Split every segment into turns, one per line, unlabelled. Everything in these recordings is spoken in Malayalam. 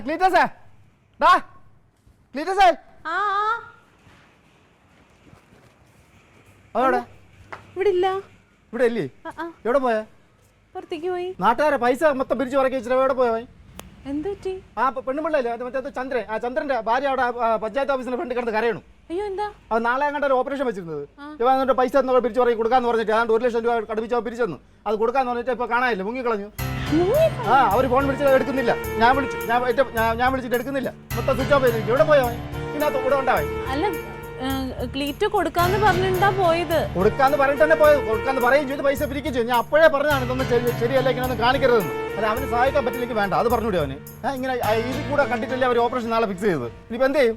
ക്ലീറ്റസേ ക്ലീറ്റസേ അതോടെ
ഇവിടെ ഇല്ല.
ഇവിടെ ഇല്ലേ? എവിടെ പോയാ?
പുറത്തേക്ക് പോയി.
നാട്ടുകാരെ പൈസ മൊത്തം പിരിച്ചു പറക്കി വെച്ചിട്ട് എവിടെ പോയി?
എന്ത് പറ്റി?
ആ പെണ്ണുപിള്ളല്ലേ മറ്റേ ചന്ദ്രൻ, ആ ചന്ദ്രന്റെ ഭാര്യ അവിടെ പഞ്ചായത്ത് ഓഫീസിൽ ഫ്രണ്ട് കിടന്ന് കരയണു.
അയ്യോ എന്താ?
അത് നാളെ അങ്ങോട്ട് ഒരു ഓപ്പറേഷൻ വെച്ചിരുന്നത്. ഇവ എന്നിട്ട് പൈസ പിരിച്ചു പറക്കി കൊടുക്കാന്ന് പറഞ്ഞിട്ട് ഏതാണ്ട് 1 ലക്ഷം രൂപ കടുപ്പിച്ചോ പിരിച്ചെന്നു. അത് കൊടുക്കാന്ന് പറഞ്ഞിട്ട് ഇപ്പൊ കാണാനില്ല, മുങ്ങിക്കളഞ്ഞു. ആ അവർ ഫോൺ വിളിച്ചിട്ട് എടുക്കുന്നില്ല. ഞാൻ വിളിച്ചിട്ട് എടുക്കുന്നില്ല. മൊത്തം സ്വിച്ച് ഓഫ് ചെയ്തിരിക്കും. എവിടെ പോയോ? ഇതിനകത്ത് കൂടെ ഉണ്ടാവേ.
അല്ല ക്ലീറ്റ് കൊടുക്കാന്ന് പറഞ്ഞിട്ടാ പോയത്.
കൊടുക്കാന്ന് പറഞ്ഞിട്ട് തന്നെ പോയത്. കൊടുക്കാന്ന് പറയുകയും ചെയ്തു, പൈസ പിരിക്കുകയും ചെയ്തു. ഞാൻ അപ്പോഴേ പറഞ്ഞതാണ് ഇതൊന്നും ശരിയല്ല, ഇങ്ങനെ കാണിക്കരുതെന്ന്. അല്ല അവന് സഹായിക്കാൻ പറ്റില്ലെങ്കിൽ വേണ്ട, അത് പറഞ്ഞുകൂടി അവന്. ഇങ്ങനെ ഇതിൽ കൂടെ കണ്ടിട്ടില്ല അവർ ഓപ്പറേഷൻ നാളെ ഫിക്സ് ചെയ്തത്. ഇനിയിപ്പോ എന്ത് ചെയ്യും?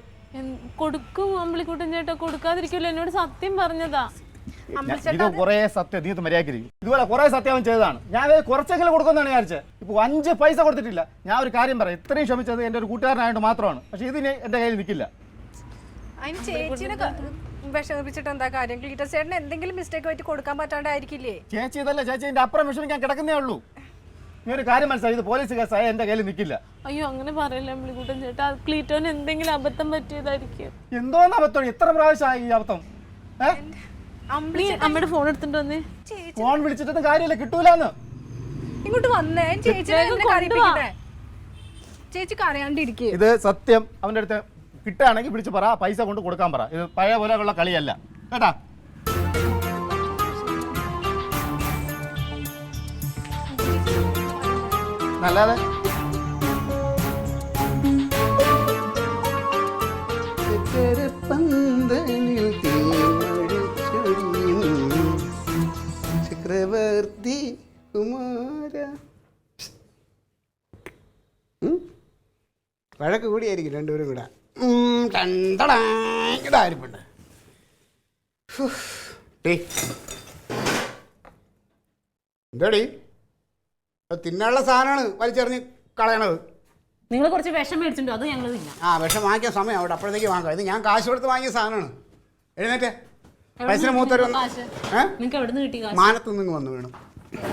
കൊടുക്കും അമ്പിളിക്കുട്ടൻ ചേട്ടാ, കൊടുക്കാതിരിക്കില്ല. എന്നോട് സത്യം പറഞ്ഞതാ.
ഇത് കുറെ സത്യം നീ മര്യാദക്കിരിക്കും. ഇതുപോലെ കുറെ സത്യം അവൻ ചെയ്തതാണ്. ഞാൻ കുറച്ചെങ്കിലും കൊടുക്കുന്നതാണ് വിചാരിച്ചത്. ഇപ്പൊ 5 പൈസ കൊടുത്തിട്ടില്ല. ഞാൻ ഒരു കാര്യം പറയാം, ഇത്രയും ക്ഷമിച്ചത് എന്റെ ഒരു കൂട്ടുകാരനായിട്ട് മാത്രമാണ്. പക്ഷെ ഇതിന് എന്റെ കയ്യിൽ നിൽക്കില്ല.
അതിന് ചേച്ചിനെ വിഷമിപ്പിച്ചിട്ട് എന്താ കാര്യം? ക്ലീറ്റസ് ചേട്ടന് എന്തെങ്കിലും മിസ്റ്റേക്ക് പറ്റി കൊടുക്കാൻ പറ്റാണ്ടായിരിക്കില്ലേ?
ചേച്ചി ഇതല്ല, ചേച്ചി എന്റെ അപ്പുറം വിഷമിക്കാൻ കിടക്കുന്നേ ഉള്ളൂ. നീ ഒരു കാര്യം മനസ്സിലായി, ഇത് പോലീസ് കേസായ എന്റെ കയ്യിൽ നിൽക്കില്ല.
അയ്യോ അങ്ങനെ പറയല്ലേ അമ്പിളിക്കുട്ടൻ ചേട്ടാ, ക്ലീറ്റോന് എന്തെങ്കിലും അബദ്ധം പറ്റിയതായിരിക്കും.
എന്തോന്ന് അബദ്ധം? എത്ര പ്രാവശ്യമായി ഈ അബദ്ധം?
അമ്മയുടെ ഫോൺ എടുത്തിട്ട് വന്നേ.
ഫോൺ വിളിച്ചിട്ടൊന്നും കാര്യമില്ല, കിട്ടൂലെന്ന്.
ഇങ്ങോട്ട് വന്നേ. ചേച്ചി കരയാണ്ടിരിക്കുക.
ഇത് സത്യം അവന്റെ അടുത്ത് കിട്ടുകയാണെങ്കിൽ വിളിച്ച് പറ, പൈസ കൊണ്ട് കൊടുക്കാൻ പറ. ഇത് പഴയ പോലെയുള്ള കളിയല്ല കേട്ടാ. നല്ലതെ
ചക്രവർത്തി കുമാര വഴക്ക് കൂടിയായിരിക്കും രണ്ടുപേരും കൂടെ. ആരിപ്പുണ്ട് എന്താടി? തിന്നാനുള്ള സാധനമാണ് വലിച്ചെറിഞ്ഞ് കളയണത്.
നിങ്ങൾ കുറച്ച് വിഷം മേടിച്ചിട്ടുണ്ടോ? അത് ഞങ്ങൾ തിന്നാം.
ആ വിഷം വാങ്ങിയ സമയം അവിടെ അപ്പോഴത്തേക്ക് വാങ്ങാം. ഇത് ഞാൻ കാശ് കൊടുത്ത് വാങ്ങിയ സാധനമാണ്. എഴുന്നേറ്റേ. പൈസ മൂത്തൊരു മാനത്തു നിന്ന് വന്നു വീണു.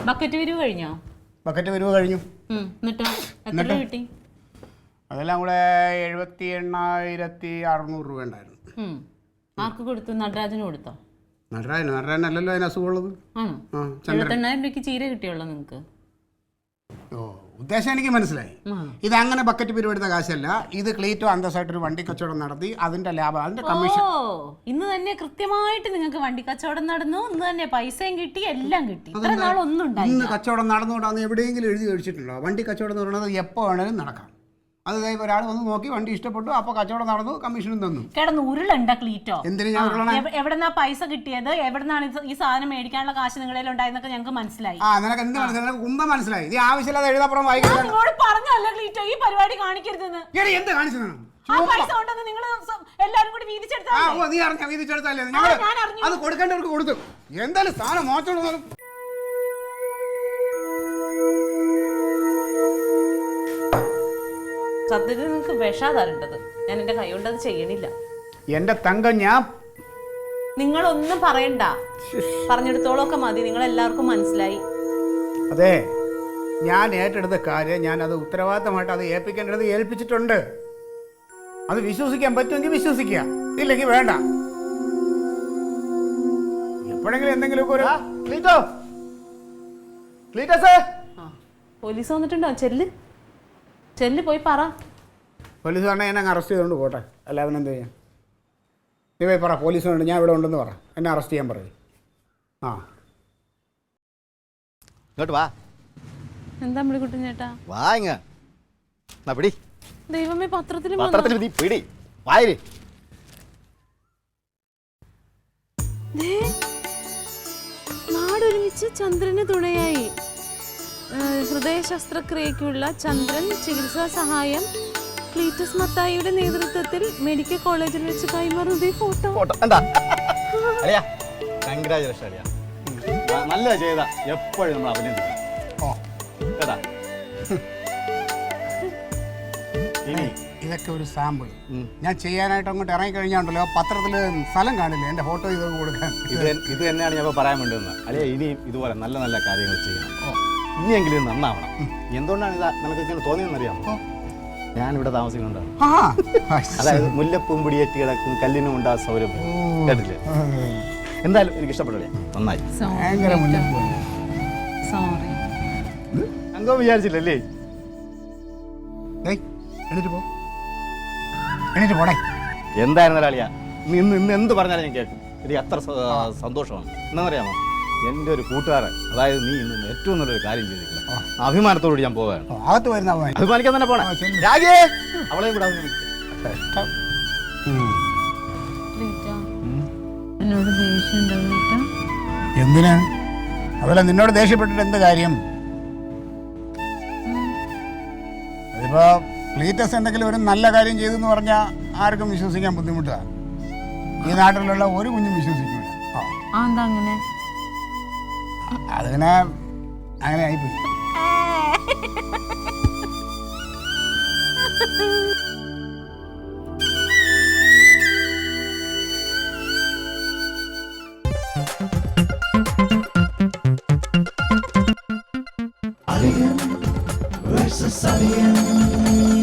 ബക്കറ്റ് വിരിവ് കഴിഞ്ഞോ?
ബക്കറ്റ് വിരിവ് കഴിഞ്ഞു.
എന്നിട്ട് കിട്ടി?
അതെല്ലാം കൂടെ 78,600 രൂപ ഉണ്ടായിരുന്നു.
ആർക്ക് കൊടുത്തു? നടരാജന് കൊടുത്തോ?
നടരാജനല്ലല്ലോ അതിന് അസുഖമുള്ളത്.
78,000 രൂപയ്ക്ക് ചീര കിട്ടിയുള്ളൂ നിങ്ങൾക്ക്?
ഓ ഉദ്ദേശം എനിക്ക് മനസ്സിലായി. ഇത് അങ്ങനെ ബക്കറ്റ് പിരിവെടുത്ത കാശല്ല. ഇത് ക്ലീറ്റോ അന്തസ്സായിട്ടൊരു വണ്ടി കച്ചവടം നടത്തി അതിന്റെ ലാഭം, അതിന്റെ കമ്മീഷൻ.
ഇന്ന് തന്നെ കൃത്യമായിട്ട് നിങ്ങൾക്ക് വണ്ടി കച്ചവടം നടന്നു, ഇന്ന് തന്നെ പൈസയും കിട്ടി, എല്ലാം കിട്ടി. ഇത്ര നാളൊന്നും ഉണ്ടായില്ല.
ഇന്ന് കച്ചവടം നടന്നുകൊണ്ടാന്ന് എവിടെയെങ്കിലും എഴുതി കഴിച്ചിട്ടുണ്ടോ? വണ്ടി കച്ചവടം എന്ന് പറയുന്നത് എപ്പോൾ വേണേലും നടക്കാം. അത് ഒരാൾ വന്ന് നോക്കി വണ്ടി ഇഷ്ടപ്പെട്ടു, അപ്പൊ കച്ചവടം നടന്നു, കമ്മീഷനും തന്നു.
കിടന്ന് ഉരുളുണ്ട ക്ലീറ്റോ.
എന്തിനാ ഞാൻ
എവിടെന്നാ പൈസ കിട്ടിയത്, എവിടെന്നാണ് ഈ സാധനം മേടിക്കാനുള്ള കാശ് നിങ്ങളിൽ ഉണ്ടായെന്നൊക്കെ ഞങ്ങൾക്ക് മനസ്സിലായി.
നിനക്ക് എന്ത് മനസ്സിലായി? നിനക്ക് കുന്തം മനസ്സിലായി. ഇത് ആവശ്യമില്ലാതെ എഴുതാപ്പുറം വായിക്കാൻ
നിങ്ങളോട് പറഞ്ഞല്ല ക്ലീറ്റോ ഈ പരിപാടി കാണിക്കരുതെന്ന്.
എന്ത് കാണിച്ചതാണ്?
പൈസ കൊണ്ടൊന്ന് നിങ്ങൾ എല്ലാരും കൂടി വീതിച്ചെടുത്താൽ
നീ അറിഞ്ഞ വീതിച്ചെടുത്തല്ലേ? അത് കൊടുക്കേണ്ടവർക്ക് കൊടുത്തു. എന്തായാലും സാധനം മോശം.
സത്യത്തിൽ നിങ്ങൾക്ക് വിഷാ തരേണ്ടത്. ഞാൻ എന്റെ കൈ കൊണ്ട് അത് ചെയ്യണില്ല.
എന്റെ തങ്കം, ഞാൻ
നിങ്ങളൊന്നും പറയണ്ട, പറഞ്ഞെടുത്തോളൊക്കെ മതി. നിങ്ങൾ എല്ലാവർക്കും മനസ്സിലായി.
അതെ, ഞാൻ ഏറ്റെടുത്ത കാര്യം ഞാൻ അത് ഉത്തരവാദിത്തമായിട്ട് അത് ഏൽപ്പിക്കേണ്ടത് ഏൽപ്പിച്ചിട്ടുണ്ട്. അത് വിശ്വസിക്കാൻ പറ്റുമെങ്കിൽ വിശ്വസിക്കുക, ഇല്ലെങ്കിൽ വേണ്ട. എപ്പോഴെങ്കിലും എന്തെങ്കിലുമൊക്കെ ഒരു
പോലീസ് വന്നിട്ടുണ്ടോ? ചെല്ല് പോയി പറ.
പോലീസ് പറഞ്ഞാൽ എന്നെ അറസ്റ്റ് ചെയ്തുകൊണ്ട് പോട്ടെ, അല്ലാതെ എന്ത് ചെയ്യാം? നീ പോയി പറ, പോലീസ് ഉണ്ട്, ഞാൻ ഇവിടെ ഉണ്ടെന്ന് പറ, എന്നെ അറസ്റ്റ് ചെയ്യാൻ പറയും.
ഇങ്ങോട്ട് വാ.
എന്താ അമ്പിളിക്കുട്ടൻ ചേട്ടാ?
വാ ഇങ്ങ്. പിടി.
ദൈവമേ, പത്രത്തിൽ
നീ പിടി. വായിര്.
നാടൊരുമിച്ച് ചന്ദ്രന് തുണയായി. ഹൃദയ ശസ്ത്രക്രിയയ്ക്കുള്ള ചന്ദ്രൻ ചികിത്സാ സഹായം ക്ലീറ്റസ് മത്തായിയുടെ നേതൃത്വത്തിൽ മെഡിക്കൽ കോളേജിൽ വെച്ച് കൈമാറുന്ന ഫോട്ടോ.
നല്ല ചെയ്ത എപ്പോഴും നമ്മൾ അഭിനന്ദിക്കും.
ഇതൊക്കെ ഒരു സാമ്പിൾ. ഞാൻ ചെയ്യാനായിട്ട് അങ്ങോട്ട് ഇറങ്ങിക്കഴിഞ്ഞാണ്ടല്ലോ പത്രത്തിൽ സ്ഥലം കാണില്ല എൻ്റെ ഫോട്ടോ ഇത് കൊടുക്കാൻ.
ഇത് തന്നെയാണ് ഞാൻ പറയാൻ വേണ്ടിയിരുന്നത്. അല്ലേ, ഇനിയും ഇതുപോലെ നല്ല നല്ല കാര്യങ്ങൾ ചെയ്യണം. ഇനിയെങ്കിലും നന്നാവണം. എന്തുകൊണ്ടാണ് ഇത് നിനക്ക് ഇങ്ങനെ തോന്നിയെന്നറിയാമോ? ഞാനിവിടെ താമസിക്കുന്നുണ്ടാണ്.
ആ
അതായത് മുല്ലപ്പൂം പിടിയേറ്റ് കിടക്കും കല്ലിനും ഉണ്ടാ സൗരഭ്യം. കേട്ടില്ലേ? എന്തായാലും എനിക്ക് ഇഷ്ടപ്പെട്ടില്ലേ? നന്നായി.
ഭയങ്കര മുല്ലപ്പൂ.
സോറി.
അംഗം വിചാരിച്ചില്ലല്ലേ?
ഏയ് എണീറ്റ് പോ, എണീറ്റ് പോടേ.
എന്തായിരുന്നാലും അളിയാ, ഇന്ന് എന്ത് പറഞ്ഞാലും ഞാൻ കേൾക്കും. എനിക്ക് അത്ര സന്തോഷമാണ്. എന്താണെന്നറിയാമോ, എൻ്റെ ഒരു കൂട്ടുകാരൻ, അതായത് നീ ഇന്ന് ഏറ്റവും നല്ലൊരു കാര്യം ചെയ്തിട്ടില്ല. അഭിമാനത്തോടുകൂടി ഞാൻ പോവുകയാണ്.
അകത്ത് വരുന്ന അവൻ
അഭിമാനിക്കാൻ തന്നെ പോണേ.
ചെല്ല്.
രാഗേ അവളെ കൂടെ
എന്നോട് ദേഷ്യം ഉണ്ടോ?
എന്തിനാ? അതുപോലെ നിന്നോട് ദേഷ്യപ്പെട്ടിട്ട് എന്ത് കാര്യം? അതിപ്പോ ക്ലീറ്റസ് എന്തെങ്കിലും ഒരു നല്ല കാര്യം ചെയ്തെന്ന് പറഞ്ഞാൽ ആർക്കും വിശ്വസിക്കാൻ ബുദ്ധിമുട്ടാണ്. ഈ നാട്ടിലുള്ള ഒരു കുഞ്ഞും വിശ്വസിക്കൂല.
എന്താ അങ്ങനെ?
അതിനെ അങ്ങനെ ആയിപ്പോയി.
Alien versus Alien.